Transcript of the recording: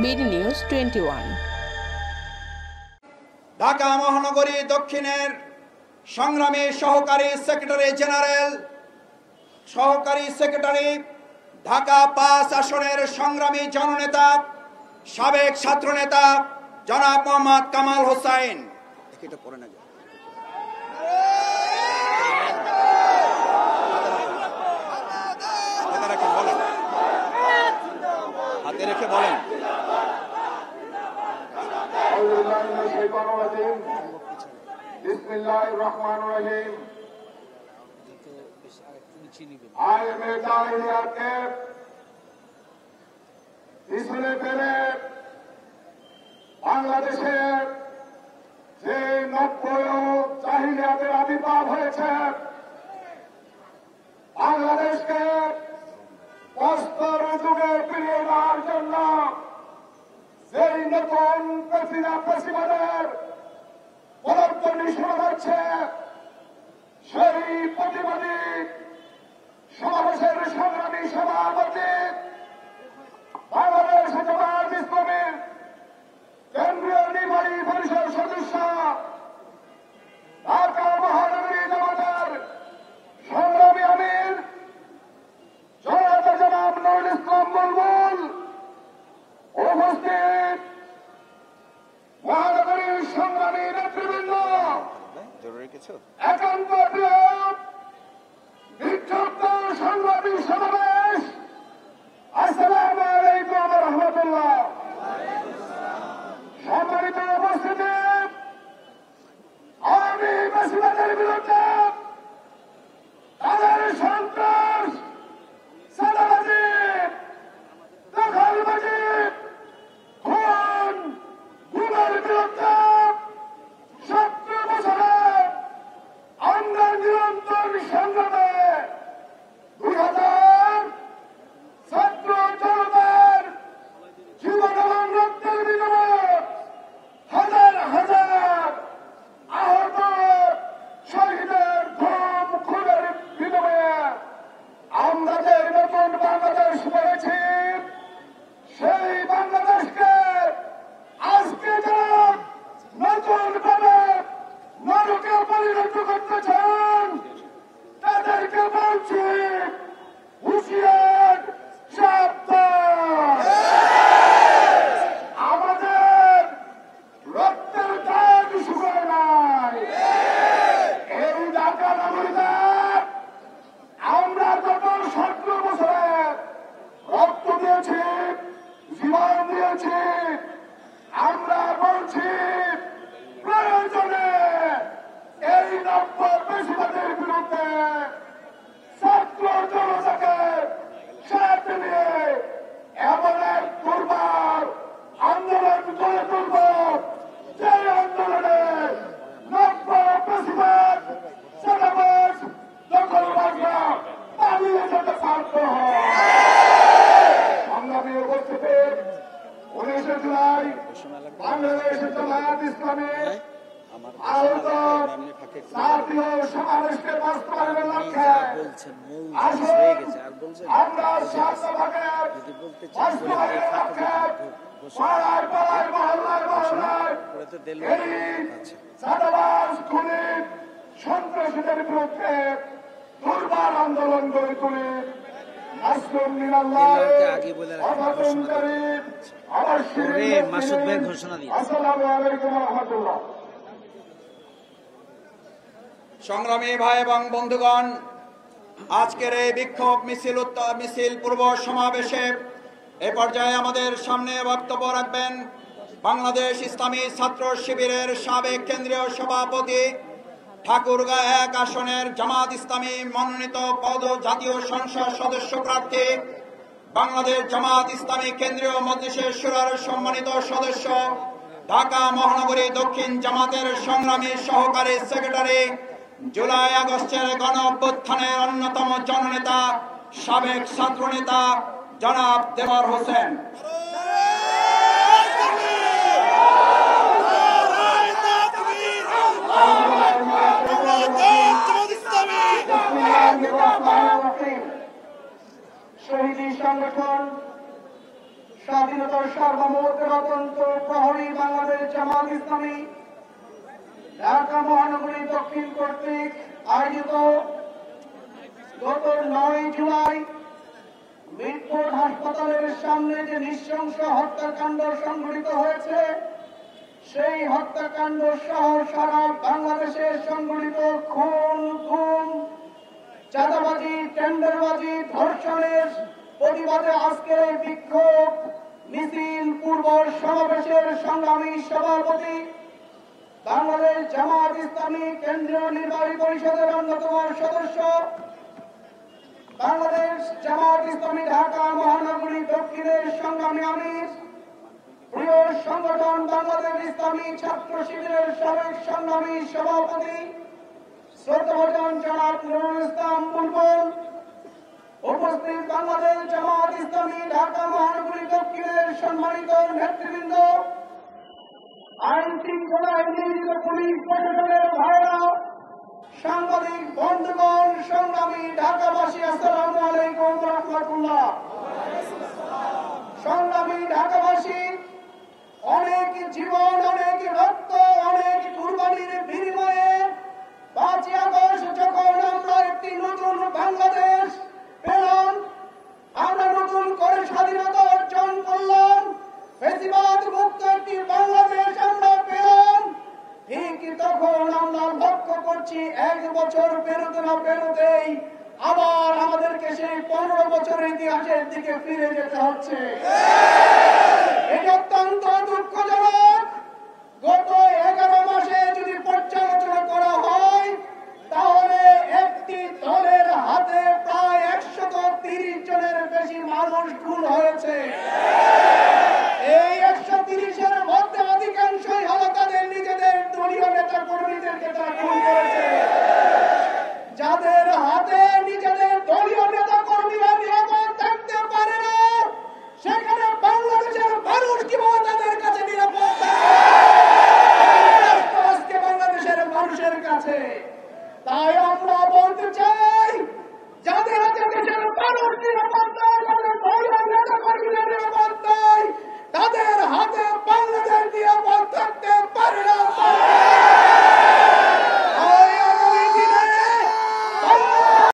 BD news 21। Dhaka মহানগরী দক্ষিণের সংগ্রামী সহকারী সেক্রেটারি ঢাকা ৫ আসনের সংগ্রামী জননেতা সাবেক ছাত্রনেতা জনাব মোহাম্মদ কামাল হোসেন। হাতে রেখে বলেন। বিসমিল্লাহির রহমানির রহিম। আইএমএ জাহিলিয়াতকে পিছনে ফেলে বাংলাদেশের যে নব্বই জাহিলিয়াতের আবির্ভাব হয়েছে, বাংলাদেশকে প্রস্তর যুগে ফিরিয়ে দেওয়ার জন্য যেই নতুন ফেসিবাদের প্রবর্তনী শুরু হচ্ছে, সেই প্রতিবাদী সমাবেশের সংগ্রামী সভাপতি বাংলাদেশ জামায়াত ইসলামীর কেন্দ্রীয় নির্বাহী পরিষদ সদস্য ঢাকা মহানগরী জামাতের সংগ্রামী আমির জনাব নুরুল ইসলাম বুলবুল উপস্থিত, মহানগরীর সংগ্রামী নেতৃবৃন্দ, একান্ত প্রিয় বিক্ষুব্ধ সংগ্রামী সমাবেশ, আসসালামু আলাইকুম ওয়া রাহমাতুল্লাহ। সম্মানিত উপস্থিতি, আওয়ামী ফ্যাসিবাদের বিরুদ্ধে তাদের সন্ত্রাস, চাঁদাবাজি, দখলবাজি, খুন, গুমের বিরুদ্ধে 70 বছরে আমরা নিরন্তর সংগ্রামে 2000 ছাত্র জনতার জীবন এবং রক্তের বিনিময়ে হাজার হাজার আহত শহীদের ঘুম খুনের বিনিময়ে আমরা যে নতুন বাংলাদেশ পেয়েছি, সেই বাংলাদেশকে আজকে যারা নতুন ভাবে নরকে পরিণত করতে চান, তাদেরকে বলছি হুঁশিয়ার, সাবধান। আমাদের রক্তের দাগ শুকায় নাই। এই ঢাকা নগরীতে আমরা গত 17 বছরে রক্ত দিয়েছি, জীবন দিয়েছি। আমরা বলছি প্রয়োজনে এই নব্বই ফ্যাসিবাদের বিরুদ্ধে ছাত্র জনতাকে সাথে নিয়ে এমন এক দুর্বার আন্দোলন গড়ে তুলব, যে আন্দোলনে নব্বই ফ্যাসিবাদ, চাঁদাবাজ, দখলবাজরা পালিয়ে যেতে বাধ্য হয়। সংগ্রামী উপস্থিতি, 19 জুলাই বাংলাদেশ জামায়াত ইসলামী আয়োজন জাতীয় সমাবেশকে বাস্তবায়নের লক্ষ্যে আসুন আমরা শাসনভাগের বাস্তবায়নের লক্ষ্যে পাড়ায় পাড়ায়, মহল্লায় মহল্লায় এই চাঁদাবাজ, খুনি, সন্ত্রাসীদের বিরুদ্ধে দুর্বার আন্দোলন গড়ে তুলি। মাসুদ ভাই ঘোষণা দিয়ে আসসালামু আলাইকুম ওয়া রাহমাতুল্লাহ। সংগ্রামী ভাই এবং বন্ধুগণ, আজকের এই বিক্ষোভ মিছিল পূর্ব সমাবেশে এ পর্যায়ে আমাদের সামনে বক্তব্য রাখবেন বাংলাদেশ ইসলামী ছাত্র শিবিরের সাবেক কেন্দ্রীয় সভাপতি, ঠাকুরগাঁ 1 আসনের জামাত ইসলামী মনোনীত পদ জাতীয় সংসদ সদস্য প্রার্থী, বাংলাদেশ জামাত ইসলামী কেন্দ্রীয় মজলিসের শুরার সম্মানিত সদস্য, ঢাকা মহানগরী দক্ষিণ জামাতের সংগ্রামী সহকারী সেক্রেটারি, জুলাই আগস্টের গণ অভ্যুত্থানের অন্যতম জননেতা, সাবেক ছাত্রনেতা জনাব দেলোয়ার হোসেন। শহীদী সংগঠন স্বাধীনতার সার্বভৌমত্বের গণতন্ত্র প্রহরী বাংলাদেশ জামাত ইসলামী ঢাকা মহানগরী দক্ষিণ কর্তৃক আয়োজিত গত 9 জুলাই মিরপুর হাসপাতালের সামনে যে নৃশংস হত্যাকাণ্ড সংঘটিত হয়েছে, সেই হত্যাকাণ্ড সহ সারা বাংলাদেশে সংঘটিত খুন, গুম, চাঁদাবাজি, টেন্ডারবাজি, ধর্ষণের প্রতিবাদে আজকে বিক্ষোভ মিছিল পূর্ব সমাবেশের সংগ্রামী সভাপতি, বাংলাদেশ জামাত ইসলামী কেন্দ্রীয় নির্বাহী পরিষদের অন্যতম সদস্য, বাংলাদেশ জামাত ইসলামী ঢাকা মহানগরী দক্ষিণের সংগ্রামী আমির, প্রিয় সংগঠন বাংলাদেশ ইসলামী ছাত্র শিবিরের সাবেক সংগ্রামী সভাপতি শ্রদ্ধাভাজন জনাব নুরুল ইসলাম বুলবুল, উপস্থিত বাংলাদেশ জামাত ইসলামী ঢাকা মহানগরী দক্ষিণের সম্মানিত নেতৃবৃন্দ, আইন শৃঙ্খলায় নিয়োজিত পুলিশ প্রশাসনের ভাইরা, সাংবাদিক বন্ধুগণ, সংগ্রামী ঢাকাবাসী, আসসালামু আলাইকুম ওয়া রাহমাতুল্লাহ। সংগ্রামী ঢাকাবাসী, অনেক জীবন, অনেক রক্ত, অনেক কুরবানির বিনিময়ে 5 আগস্ট যখন আমরা একটি নতুন বাংলাদেশ পেলাম, আমরা নতুন করে স্বাধীনতা অর্জন করলাম, ফ্যাসিবাদ মুক্ত একটি বাংলাদেশ আমরা পেলাম, ঠিক তখন আমরা লক্ষ্য করছি 1 বছর পেরোতে না পেরোতেই আবার আমাদেরকে সেই 15 বছরের ইতিহাসের দিকে ফিরে যেতে হচ্ছে। এটা অত্যন্ত দুঃখজনক। গত 11 মাসে যদি পর্যালোচনা করা হয়, তাহলে একটি দলের হাতে প্রায় 130 জনের বেশি মানুষ খুন হয়েছে। এই 130-এর মধ্যে অধিকাংশই হলো তাদের নিজেদের দলীয় নেতা কর্মীদেরকে তারা খুন করেছে। যাদের হাতে নিজেদের দলীয় নেতা কর্মীরা নিরাপদ থাকতে পারে না, সেখানে বাংলাদেশের মানুষ কিভাবে তাদের কাছে নিরাপদ আজকে বাংলাদেশের মানুষের কাছে। তাই আমরা বলতে চাই, যাদের হাতে দেশের মানুষ নিরাপদ নয়, তাদের দলীয় নেতা কর্মীরা নিরাপদ নয়, তাদের হাতে